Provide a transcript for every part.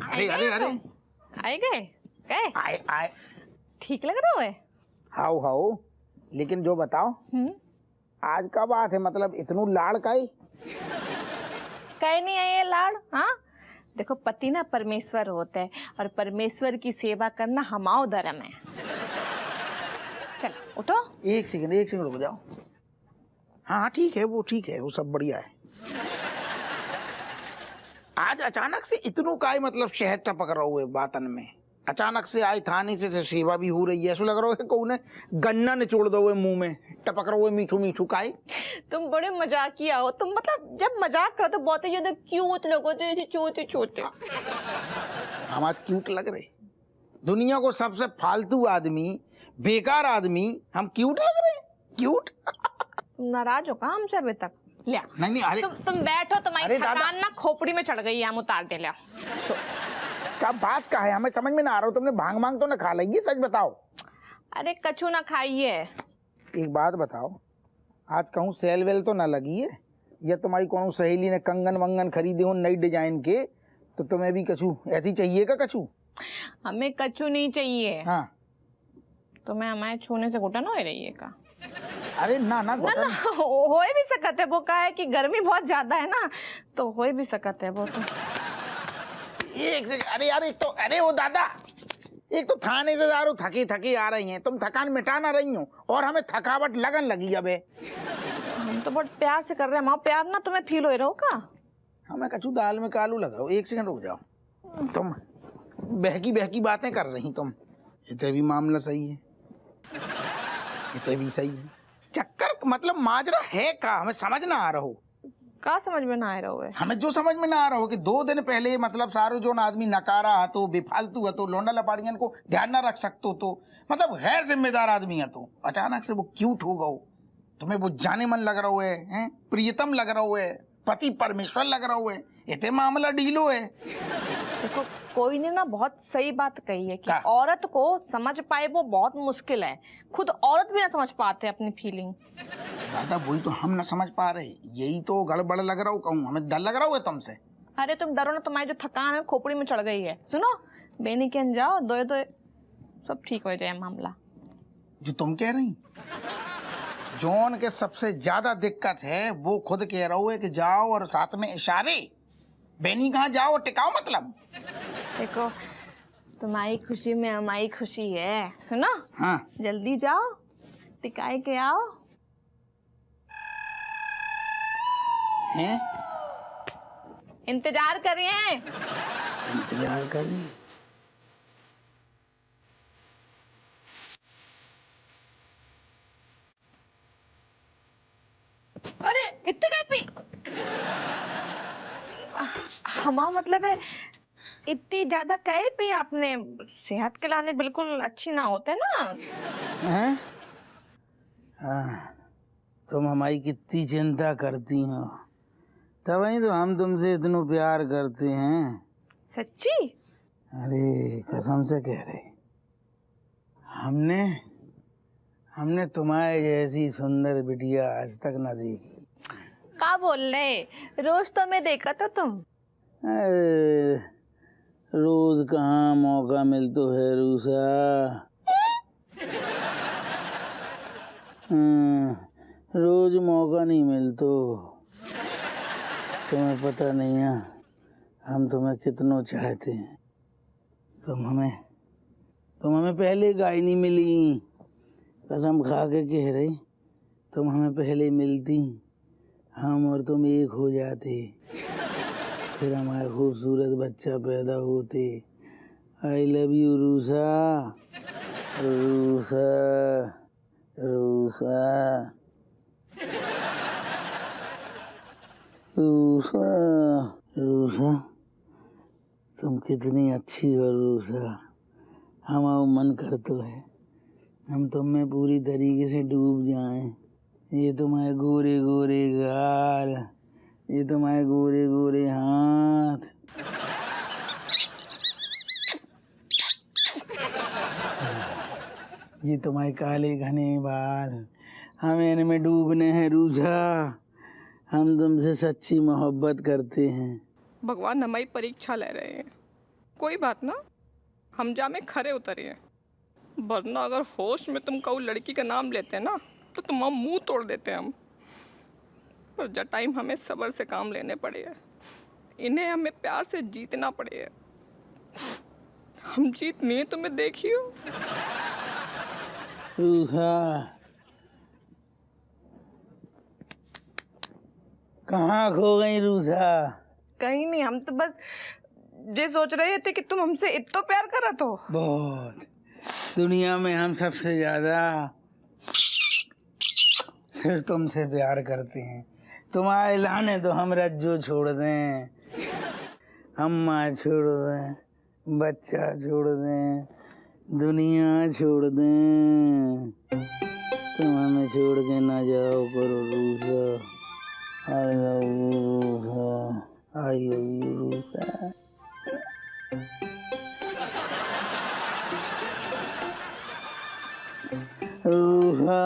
अरे अरे अरे आए गए गए आए आए ठीक लग रहा है। हाउ हाउ लेकिन जो बताओ आज का बात है, मतलब इतनू लाड़ का ही कहे नहीं है ये लाड़। हाँ देखो पति ना परमेश्वर होता है और परमेश्वर की सेवा करना हमाओ धर्म है। चल उठो। एक सेकंड रुक जाओ। हाँ हाँ ठीक है, वो ठीक है, वो सब बढ़िया है। आज अचानक से इतनू का ही मतलब शहद टपक रहा हुए बातन में, अचानक से आई थाने से सेवा भी हो रही है, ऐसा लग रहा है कौन है गन्ना निचोड़ दो हुए मुंह में, टपक रहा हुए मीठू मीठू काई। तुम बड़े मजाकिया हो तुम, मतलब जब मजाक करो तो बहुत ज्यादा क्यूट लगो, तो ऐसे छोटे छोटे। हम आज क्यूट लग रहे? दुनिया को सबसे फालतू आदमी, बेकार आदमी, हम क्यूट लग रहे हैं? क्यूट? तुम नाराज हो का हमसे अभी तक? लिया नहीं अरे तुम बैठो, तुम्हारी थकान ना खोपड़ी में चढ़ गई है, हम उतार दे। लिया तो, क्या बात का है, हमें समझ में ना आ रहा हो। तुमने भांग मांग तो ना खा ली? सच बताओ। अरे कछु ना खाइए। एक बात बताओ, आज कहूँ सेल वेल तो ना लगी है, या तुम्हारी कौन सहेली ने कंगन वंगन खरीदे हो नई डिजाइन के, तो तुम्हें भी कछु ऐसी चाहिए का? कछु हमें कछु नहीं चाहिए। हाँ तुम्हें हमारे छूने से घुटन हो रही है का? अरे ना ना ना ना हो भी सकते है, वो का है कि गर्मी बहुत ज्यादा है ना, तो हो भी सकते है वो तो। एक से अरे यार एक तो अरे वो दादा, एक तो थाने से दारू थकी थकी आ रही हैं, तुम थकान मिटा ना रही हो और हमें थकावट लगन लगी। अबे हम तो बहुत प्यार से कर रहे हैं, प्यार ना तुम्हें फील हो रहा हो का? हमें कछु दाल में कालू लग रहा हो। एक सेकंड रुक जाओ, तुम बहकी बहकी बातें कर रही तुम। इतने भी मामला सही है, इतने भी सही है। चक्कर मतलब माजरा है का, हमें समझ ना आ रहा हो। का समझ में ना आ रहा हो? हमें जो समझ में ना आ रहा हो कि 2 दिन पहले मतलब सारो जो आदमी नकारा हतो, बेफालतू हतो, लोंडा लपाड़ियन को ध्यान ना रख सकते तो, मतलब गैर जिम्मेदार आदमी हतो, अचानक से वो क्यूट हो गओ। तुम्हें वो जाने मन लग रहा है, प्रियतम लग रहा है, पति परमेश्वर लग रहा है, इतने मामला डीलो है। देखो कोई ने ना बहुत सही बात कही है कि का? औरत को समझ पाए वो बहुत मुश्किल है, खुद औरत भी ना समझ पाते अपनी फीलिंग। दादा वही तो हम ना समझ पा रहे, यही तो गड़बड़ लग रहा हूँ, कहूँ हमें डर लग रहा है तुमसे। अरे तुम डरो ना, तुम्हारी जो थकान है खोपड़ी में चढ़ गई है। सुनो बेनी के जाओ, दो सब ठीक हो जाए मामला। जो तुम कह रही, जॉन के सबसे ज्यादा दिक्कत है वो खुद कह रहा है कि जाओ और साथ में इशारे, बेनी कहाँ जाओ टिकाओ। मतलब देखो तुम्हारी खुशी में हमारी खुशी है, सुनो हाँ जल्दी जाओ टिकाए के आओ। हैं? इंतजार करिए। इंतजार कर रही। अरे इतने काय पी हमारा मतलब है इतनी ज्यादा कहे पे आपने, सेहत के लिए बिल्कुल अच्छी ना होते ना। हैं? हाँ, तुम हमारी कितनी चिंता करती हो, तब नहीं तो हम तुमसे इतना प्यार करते हैं। सच्ची? अरे कसम से कह रहे, हमने तुम्हारे जैसी सुंदर बिटिया आज तक न देखी। का बोल रहे, रोज तो मैं देखा तो तुम। अरे रोज कहाँ मौका मिलता है रूसा। रोज मौका नहीं मिलता। तुम्हें पता नहीं है हम तुम्हें कितना चाहते हैं। तुम हमें पहले गाय नहीं मिली, कसम खा के कह रही, तुम हमें पहले मिलती, हम और तुम एक हो जाते, फिर हमारा खूबसूरत बच्चा पैदा होते। I love you RUSA, RUSA, RUSA, RUSA, RUSA, तुम कितनी अच्छी हो रूसा। हमारा मन करता है हम तुम में पूरी तरीके से डूब जाएं। ये तुम्हारे गोरे गोरे गाल, ये तुम्हारे गोरे गोरे हाथ, ये तुम्हारे काले घने बाल, हमें इनमें डूबने हैं रूसा, हम तुमसे सच्ची मोहब्बत करते हैं। भगवान हमारी परीक्षा ले रहे हैं। कोई बात ना, हम जा में खरे उतरे हैं, वरना अगर होश में तुम कहूँ लड़की का नाम लेते हैं ना तो तुम्हारा मुंह तोड़ देते हैं हम। पर जब टाइम हमें सब्र से काम लेने पड़े हैं, इन्हें हमें प्यार से जीतना पड़े है। हम जीतने तुम्हें देखियो। कहाँ खो गई रूसा? कहीं नहीं, हम तो बस ये सोच रहे थे कि तुम हमसे इतना प्यार करत हो। बहुत। दुनिया में हम सबसे ज्यादा सिर्फ तुमसे प्यार करते हैं। तुम्हारे लाने तो हम रज्जू छोड़ दें, अम्मा छोड़ दें, बच्चा छोड़ दें, दुनिया छोड़ दें, तुम हमें छोड़ के ना जाओ करो RUSA. I love you RUSA, I love you RUSA. RUSA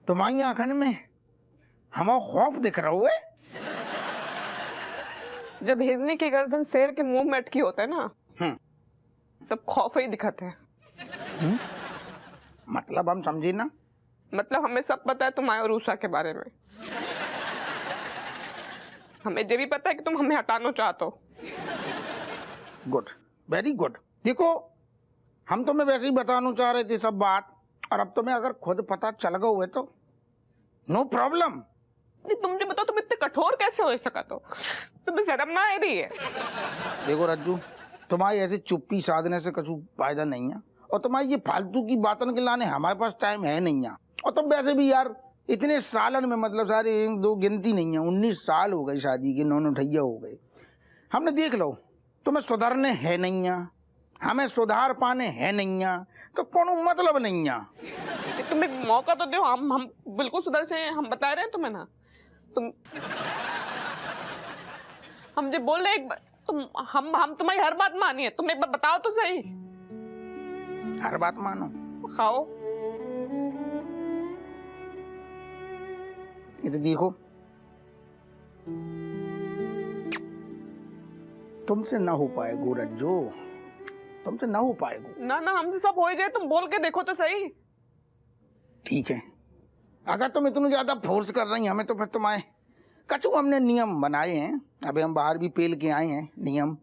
तुम्हारी आंखन में हमारा खौफ दिख रहा है। जब हिरनी की गर्दन शेर के मुंह में अटकी होता है ना, तब खौफ ही दिखाते हैं। मतलब हम समझे ना? मतलब हमें सब पता है तुम्हारे और उषा के बारे में। हमें ये भी पता है कि तुम हमें हटाना चाहते हो। Good, very good. देखो, हम तुम्हें वैसे ही बताना चाह रहे थे सब बात, और अब तुम्हें अगर खुद पता चल गया हुए तो नो प्रॉब्लम। तुम जो बताओ, तुम इतने कठोर कैसे हो सका? तो तुम्हें शर्म ना आ रही है? देखो रज्जू, तुम्हारी ऐसे चुप्पी साधने से कुछ फायदा नहीं है, और तुम्हारी ये फालतू की बातन के लाने हमारे पास टाइम है नहीं है। और तुम वैसे भी यार इतने सालन में, मतलब सारे 1 2 गिनती नहीं है, 19 साल हो गए शादी के, 9 9 हो गए। हमने देख लो, तुम्हें सुधरने है नहीं है, हमें सुधार पाने है नहीं है, तो कोनो मतलब नहीं है। तुम एक मौका तो दो। हम बिल्कुल सुधर से, हम बता रहे हैं तुम्हें ना। तुम हम जो बोल रहे तुम हम तुम्हारी हर बात मानिए। तुम एक बार बताओ तो सही। हर बात मानो? खाओ। ये तो देखो, तुमसे ना हो पाएगो रज्जू, तुमसे ना हो पाएगो। ना ना, हमसे सब हो ही गए। तुम बोल के देखो तो सही। ठीक है, अगर तुम इतना ज्यादा फोर्स कर रही हमें, तो फिर तुम्हारे कछु हमने नियम बनाए हैं। अभी हम बाहर भी पेल के आए हैं नियम।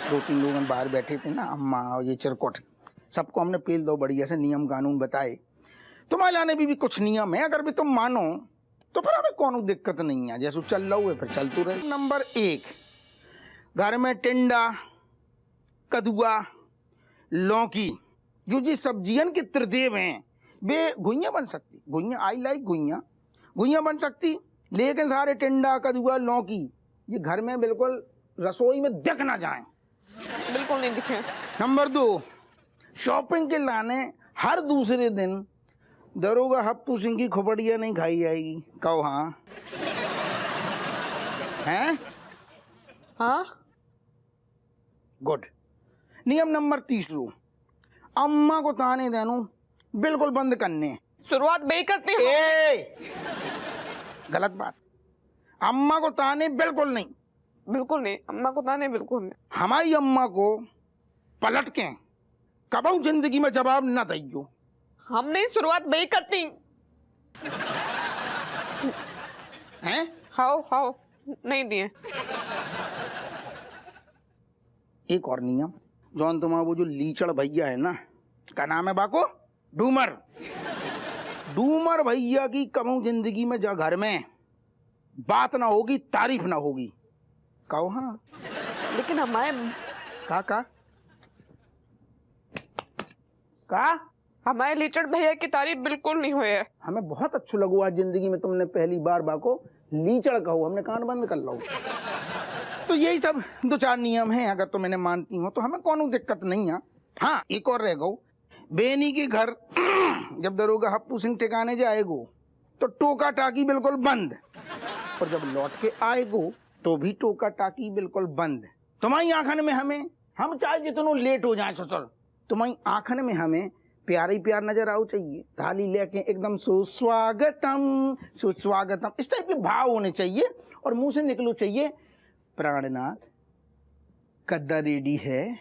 2 3 लोग हम बाहर बैठे थे ना, अम्मा और ये चिरकुट, सबको हमने पेल दो बढ़िया से नियम कानून बताए। तुम्हारे लाने भी कुछ नियम है, अगर भी तुम मानो तो फिर हमें कोनो दिक्कत नहीं है। जैसे चल रहा हुआ फिर चलते रहे। नंबर 1, घर में टिंडा, कदुआ, लौकी, जो जी सब्जियन के त्रिदेव हैं, वे घुइयाँ बन सकती। घुइयाँ, आई लाइक घुइयाँ बन सकती। लेकिन सारे टिंडा, कदुआ, लौकी ये घर में बिल्कुल रसोई में दिख ना जाए। बिल्कुल नहीं दिखे। नंबर 2, शॉपिंग के लाने हर दूसरे दिन दरोगा हप्पू सिंह की खोपड़िया नहीं खाई जाएगी। कहो हाँ? हैं? हाँ। गुड। नियम नंबर 3, अम्मा को ताने देनो बिल्कुल बंद करने। शुरुआत बे करती हो। गलत बात। अम्मा को ताने बिल्कुल नहीं। बिल्कुल नहीं, अम्मा को ताने बिल्कुल नहीं। हमारी अम्मा को पलट के कबहू जिंदगी में जवाब न दियो। हम नहीं, शुरुआत बे करती हैं? हाओ नहीं दिए। एक और नियम, जौन तुम्हारा वो जो लीचड़ भैया है ना, क्या नाम है बाको? डूमर भैया की कबहू जिंदगी में जा घर में बात ना होगी, तारीफ ना होगी। कहो हाँ? लेकिन हमारे का हमारे लीचड़ भैया की तारीफ बिल्कुल नहीं हुई है। हमें बहुत अच्छा लगो आज जिंदगी में तुमने पहली बार बाको लीचड़ कहो। हमने कान बंद कर लो। तो यही सब 2 4 नियम हैं, अगर तुम इन्हें मानती हो तो हमें कोनो दिक्कत नहीं है। हाँ एक और रह गो, बेनी के घर जब दरोगा हप्पू सिंह ठिकाने जाएगो तो टोका टाकी बिल्कुल बंद, और जब लौट के आएगो तो भी टोका टाकी बिल्कुल बंद। तुम्हारी आंखन में हमें, हम चाहे जितनो लेट हो जाए ससुर, तुम्हारी आंखन में हमें प्यार ही प्यार नजर आओ चाहिए। थाली लेके एकदम सुस्वागतम सुस्वागतम इस टाइप के भाव होने चाहिए, और मुंह से निकलो चाहिए प्राणनाथ कद्दा रेडी है,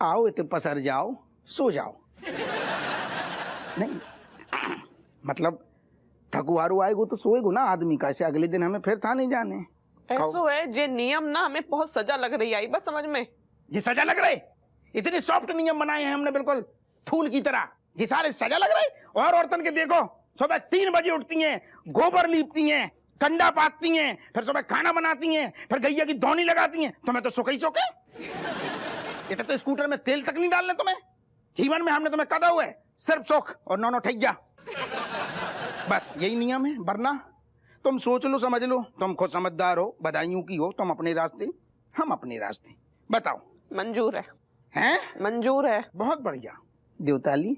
आओ इतने पसर जाओ, सो जाओ। नहीं मतलब थकुआरू आएगो तो सोएगो ना आदमी, कैसे अगले दिन हमें फिर था नहीं जाने। ऐसो है जे नियम ना हमें बहुत सजा लग रही आई बस समझ में। ये सजा लग रहे, इतने सॉफ्ट नियम बनाए हैं हमने बिल्कुल फूल की तरह, ये सारे सजा लग रहे। और औरतन के देखो सुबह 3 बजे उठती हैं, गोबर लीपती हैं, कंडा पातती हैं, फिर सुबह खाना बनाती हैं, फिर गैया की धौनी लगाती हैं। तुम्हें तो सुख ही सुख है, ये तो स्कूटर में तेल तक नहीं डालने तुम्हें। जीवन में हमने तुम्हें कदा हुआ है सिर्फ सुख और नौनो ठैया, बस यही नियम है। वरना तुम सोच लो समझ लो, तुम खुद समझदार हो, बधाइयों की हो, तुम अपने रास्ते हम अपने रास्ते। बताओ मंजूर है, हैं? मंजूर है। बहुत बढ़िया देवताली,